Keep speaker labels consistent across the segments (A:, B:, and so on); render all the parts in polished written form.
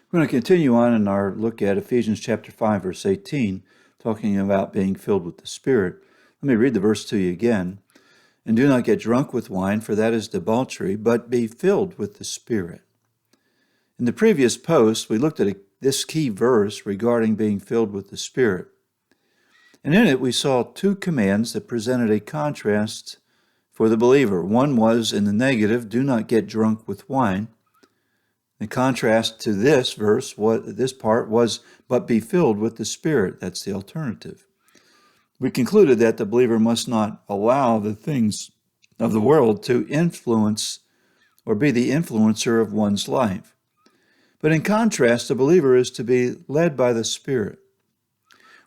A: We're going to continue on in our look at Ephesians chapter 5, verse 18, talking about being filled with the Spirit. Let me read the verse to you again. And do not get drunk with wine, for that is debauchery, but be filled with the Spirit. In the previous post, we looked at this key verse regarding being filled with the Spirit. And in it, we saw two commands that presented a contrast for the believer. One was in the negative, do not get drunk with wine. The contrast to this verse, this part was, but be filled with the Spirit. That's the alternative. We concluded that the believer must not allow the things of the world to influence or be the influencer of one's life. But in contrast, the believer is to be led by the Spirit.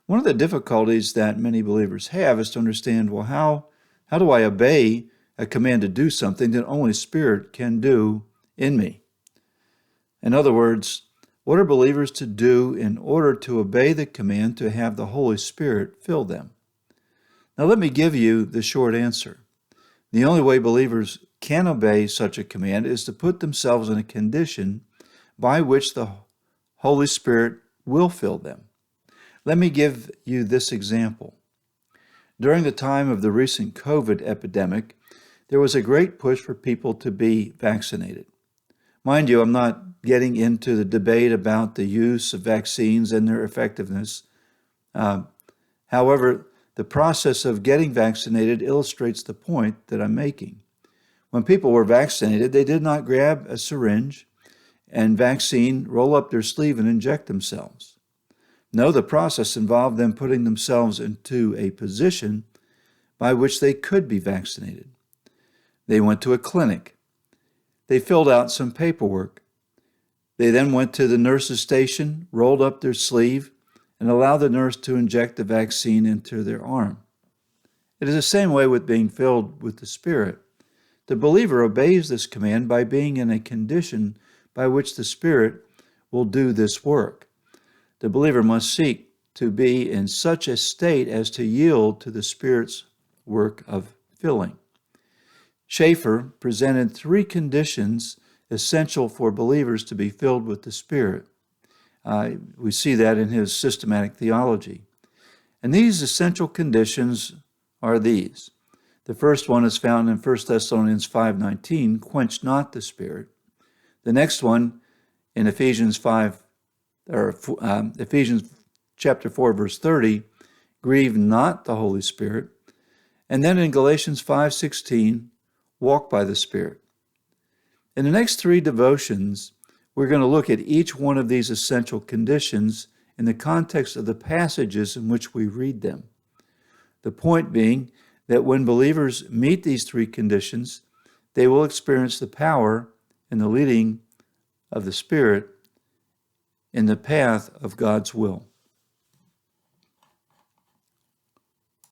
A: One of the difficulties that many believers have is to understand, well, how do I obey a command to do something that only Spirit can do in me? In other words, what are believers to do in order to obey the command to have the Holy Spirit fill them? Now let me give you the short answer. The only way believers can obey such a command is to put themselves in a condition by which the Holy Spirit will fill them. Let me give you this example. During the time of the recent COVID epidemic, there was a great push for people to be vaccinated. Mind you, I'm not getting into the debate about the use of vaccines and their effectiveness. However, the process of getting vaccinated illustrates the point that I'm making. When people were vaccinated, they did not grab a syringe and vaccine, roll up their sleeve, and inject themselves. No, the process involved them putting themselves into a position by which they could be vaccinated. They went to a clinic. They filled out some paperwork. They then went to the nurse's station, rolled up their sleeve, and allowed the nurse to inject the vaccine into their arm. It is the same way with being filled with the Spirit. The believer obeys this command by being in a condition by which the Spirit will do this work. The believer must seek to be in such a state as to yield to the Spirit's work of filling. Schaeffer presented three conditions essential for believers to be filled with the Spirit. We see that in his systematic theology. And these essential conditions are these. The first one is found in 1 Thessalonians 5:19, quench not the Spirit. The next one in Ephesians chapter 4, verse 30, grieve not the Holy Spirit. And then in Galatians 5:16, walk by the Spirit. In the next three devotions, we're going to look at each one of these essential conditions in the context of the passages in which we read them. The point being that when believers meet these three conditions, they will experience the power and the leading of the Spirit in the path of God's will.